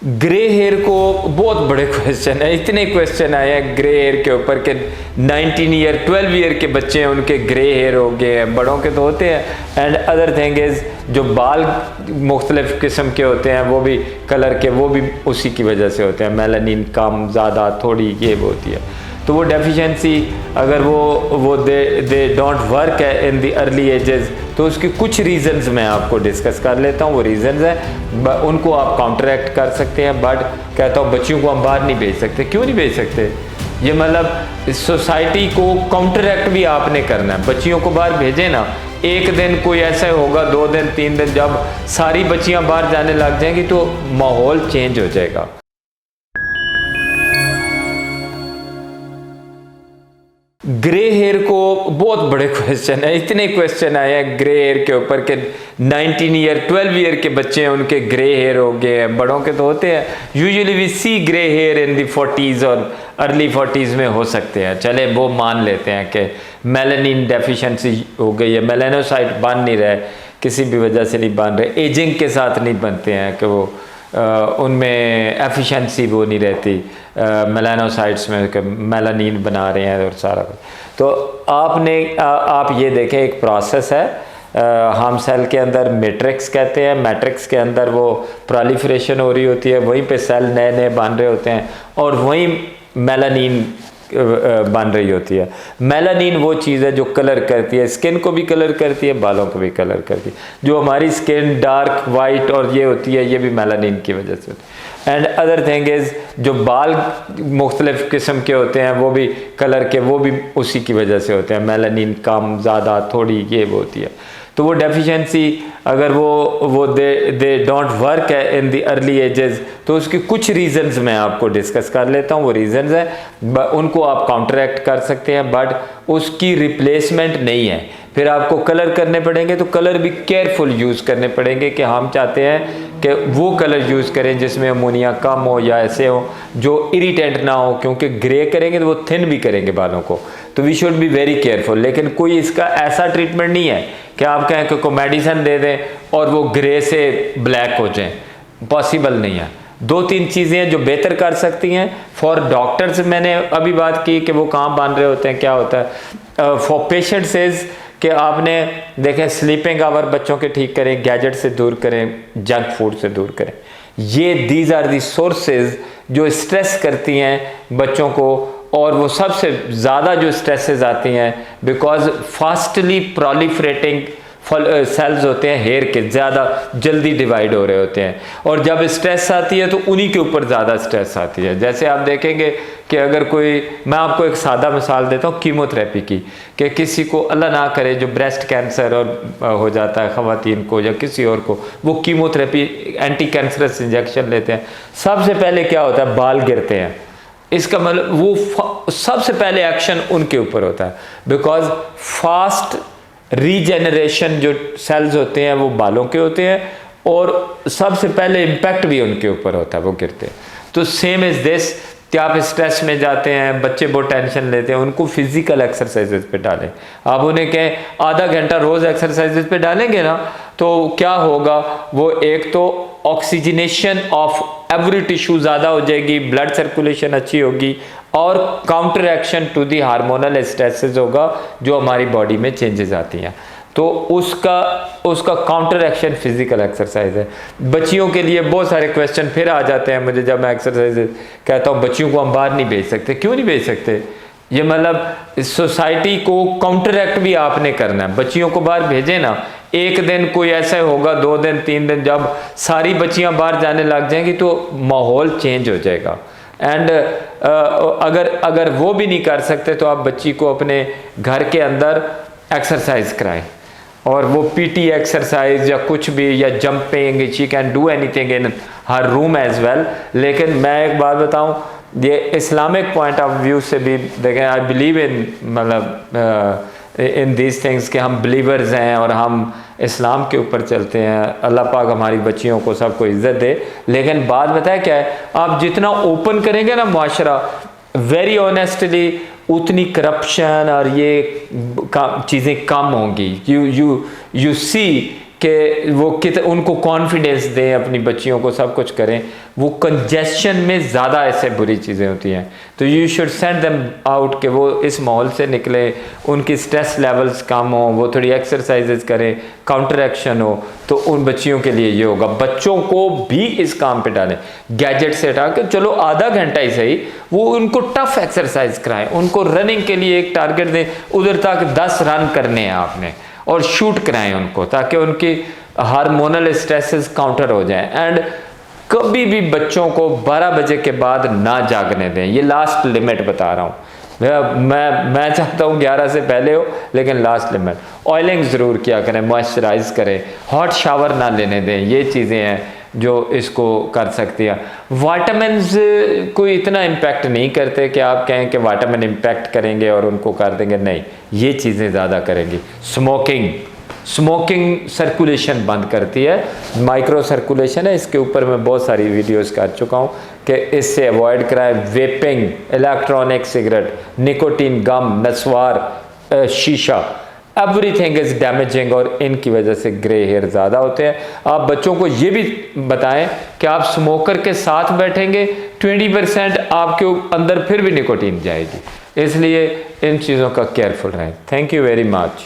Grey hair को बहुत बड़े क्वेश्चन है, इतने क्वेश्चन आए हैं ग्रे हेयर के ऊपर के 19 ईयर 12 ईयर के बच्चे हैं उनके ग्रे हेयर हो गए हैं, बड़ों के तो होते हैं। एंड अदर थिंग इज़ जो बाल मुख्तलिफ किस्म के होते हैं वो भी कलर के, वो भी उसी की वजह से होते हैं, मेलानिन कम ज़्यादा थोड़ी ये वो होती है। तो वो डेफिशिएंसी अगर वो दे डोंट वर्क है इन द अर्ली एजेस, तो उसकी कुछ रीज़न्स मैं आपको डिस्कस कर लेता हूँ। वो रीज़न्स हैं, उनको आप काउंटरैक्ट कर सकते हैं, बट कहता हूँ बच्चियों को हम बाहर नहीं भेज सकते। क्यों नहीं भेज सकते? ये मतलब सोसाइटी को काउंटरैक्ट भी आपने करना है। बच्चियों को बाहर भेजें ना, एक दिन कोई ऐसा होगा, 2 दिन 3 दिन, जब सारी बच्चियाँ बाहर जाने लग जाएंगी तो माहौल चेंज हो जाएगा। ग्रे हेयर को बहुत बड़े क्वेश्चन है, इतने क्वेश्चन आए हैं ग्रे हेयर के ऊपर के 19 ईयर 12 ईयर के बच्चे हैं उनके ग्रे हेयर हो गए हैं, बड़ों के तो होते हैं। Usually we see grey hair in the 40s और अर्ली 40s में हो सकते हैं। चले वो मान लेते हैं कि मेलानिन डेफिशिएंसी हो गई है, मेलानोसाइट बन नहीं रहे, किसी भी वजह से नहीं बन रहे, एजिंग के साथ नहीं बनते हैं कि वो उनमें एफिशिएंसी वो नहीं रहती मेलानोसाइट्स में, मेलानिन बना रहे हैं और सारा कुछ। तो आप ये देखें, एक प्रोसेस है, हम सेल के अंदर मैट्रिक्स कहते हैं, मैट्रिक्स के अंदर वो प्रोलिफरेशन हो रही होती है, वहीं पे सेल नए नए बन रहे होते हैं और वहीं मेलानिन बन रही होती है। मेलानिन वो चीज़ है जो कलर करती है, स्किन को भी कलर करती है, बालों को भी कलर करती है। जो हमारी स्किन डार्क वाइट और ये होती है, ये भी मेलानिन की वजह से होती है। एंड अदर थिंग इज़ जो बाल मुख्तलिफ किस्म के होते हैं वो भी कलर के, वो भी उसी की वजह से होते हैं, मेलानिन कम ज़्यादा थोड़ी ये वो होती है। तो वो डेफिशिएंसी अगर वो दे डोंट वर्क है इन द अर्ली एजेस, तो उसकी कुछ रीज़न्स मैं आपको डिस्कस कर लेता हूँ। वो रीज़न्स हैं, उनको आप काउंटरैक्ट कर सकते हैं, बट उसकी रिप्लेसमेंट नहीं है। फिर आपको कलर करने पड़ेंगे, तो कलर भी केयरफुल यूज़ करने पड़ेंगे कि हम चाहते हैं कि वो कलर यूज़ करें जिसमें अमोनिया कम हो या ऐसे हो जो इरिटेंट ना हो, क्योंकि ग्रे करेंगे तो वो थिन भी करेंगे बालों को। तो we should be very careful. लेकिन कोई इसका ऐसा ट्रीटमेंट नहीं है कि आप कहें कि कोई मेडिसिन दे दें और वो ग्रे से ब्लैक हो जाए, पॉसिबल नहीं है। 2-3 चीज़ें हैं जो बेहतर कर सकती हैं। फॉर डॉक्टर्स मैंने अभी बात की कि वो कहाँ बन रहे होते हैं, क्या होता है। फॉर पेशेंट्स इज़ कि आपने देखें स्लीपिंग आवर बच्चों के ठीक करें, गैजेट से दूर करें, जंक फूड से दूर करें। ये दीज आर दी सोर्सेज जो स्ट्रेस करती हैं बच्चों को, और वो सबसे ज़्यादा जो स्ट्रेसेस आती हैं बिकॉज फास्टली प्रोलिफरेटिंग सेल्स होते हैं हेयर के, ज़्यादा जल्दी डिवाइड हो रहे होते हैं, और जब स्ट्रेस आती है तो उन्हीं के ऊपर ज़्यादा स्ट्रेस आती है। जैसे आप देखेंगे कि अगर कोई, मैं आपको एक सादा मिसाल देता हूँ कीमोथेरेपी की, कि किसी को अल्लाह ना करे जो ब्रेस्ट कैंसर और हो जाता है ख़वातीन को या किसी और को, वो कीमोथेरेपी एंटी कैंसरस इंजेक्शन लेते हैं। सबसे पहले क्या होता है, बाल गिरते हैं। इसका मतलब वो सबसे पहले एक्शन उनके ऊपर होता है, बिकॉज फास्ट रीजेनरेशन जो सेल्स होते हैं वो बालों के होते हैं, और सबसे पहले इम्पैक्ट भी उनके ऊपर होता है, वो गिरते हैं। तो सेम इज़ दिस कि आप स्ट्रेस में जाते हैं, बच्चे बहुत टेंशन लेते हैं, उनको फिजिकल एक्सरसाइजेज पे डालें। आप उन्हें कहें आधा घंटा रोज़ एक्सरसाइजेज पे डालेंगे ना, तो क्या होगा, वो एक तो ऑक्सीजनेशन ऑफ एवरी टिश्यू ज़्यादा हो जाएगी, ब्लड सर्कुलेशन अच्छी होगी, और counter action to the hormonal stresses होगा जो हमारी बॉडी में चेंजेस आती हैं। तो उसका काउंटर एक्शन फिजिकल एक्सरसाइज है। बच्चियों के लिए बहुत सारे क्वेश्चन फिर आ जाते हैं मुझे जब मैं एक्सरसाइज कहता हूँ बच्चियों को हम बाहर नहीं भेज सकते। क्यों नहीं भेज सकते? ये मतलब सोसाइटी को काउंटरैक्ट भी आपने करना है। बच्चियों को बाहर भेजें ना, एक दिन कोई ऐसा होगा, 2 दिन 3 दिन, जब सारी बच्चियां बाहर जाने लग जाएंगी तो माहौल चेंज हो जाएगा। एंड अगर वो भी नहीं कर सकते तो आप बच्ची को अपने घर के अंदर एक्सरसाइज कराएं, और वो पीटी एक्सरसाइज या कुछ भी, या jumping, she can do anything in her room as well. लेकिन मैं एक बात बताऊं, ये इस्लामिक पॉइंट ऑफ व्यू से भी देखें, आई बिलीव इन मतलब इन दीज थिंग्स कि हम बिलीवर्स हैं और हम इस्लाम के ऊपर चलते हैं। अल्लाह पाक हमारी बच्चियों को सबको इज़्ज़त दे। लेकिन बात बताए क्या है, आप जितना ओपन करेंगे ना माशरा, वेरी ऑनेस्टली, उतनी करप्शन और ये चीज़ें कम होंगी। यू सी कि वो उनको कॉन्फिडेंस दें, अपनी बच्चियों को सब कुछ करें। वो कंजेशन में ज़्यादा ऐसे बुरी चीज़ें होती हैं, तो you should send them out कि वो इस माहौल से निकले, उनकी स्ट्रेस लेवल्स कम हो, वो थोड़ी एक्सरसाइजेज करें, काउंटर एक्शन हो, तो उन बच्चियों के लिए ये होगा। बच्चों को भी इस काम पे डालें, गैजेट से हटा के चलो आधा घंटा ही सही, वो उनको टफ एक्सरसाइज कराएं, उनको रनिंग के लिए एक टारगेट दें, उधर तक 10 रन करने हैं आपने, और शूट कराएं उनको, ताकि उनकी हार्मोनल स्ट्रेसेस काउंटर हो जाएं। एंड कभी भी बच्चों को 12 बजे के बाद ना जागने दें, ये लास्ट लिमिट बता रहा हूँ। मैं चाहता हूँ 11 से पहले हो, लेकिन लास्ट लिमिट। ऑयलिंग ज़रूर किया करें, मॉइस्चराइज करें, हॉट शावर ना लेने दें, ये चीज़ें हैं जो इसको कर सकती है। विटामिन्स कोई इतना इम्पैक्ट नहीं करते कि आप कहें कि विटामिन इम्पैक्ट करेंगे और उनको कर देंगे, नहीं, ये चीज़ें ज़्यादा करेंगी। स्मोकिंग सर्कुलेशन बंद करती है, माइक्रो सर्कुलेशन है, इसके ऊपर मैं बहुत सारी वीडियोस कर चुका हूँ कि इससे अवॉइड कराएं। वेपिंग, इलेक्ट्रॉनिक सिगरेट, निकोटीन, गम, नस्वार, शीशा, एवरीथिंग इज़ डैमेजिंग, और इनकी वजह से ग्रे हेयर ज़्यादा होते हैं। आप बच्चों को ये भी बताएं कि आप स्मोकर के साथ बैठेंगे 20% आपके अंदर फिर भी निकोटीन जाएगी, इसलिए इन चीज़ों का केयरफुल रहें। Thank you very much.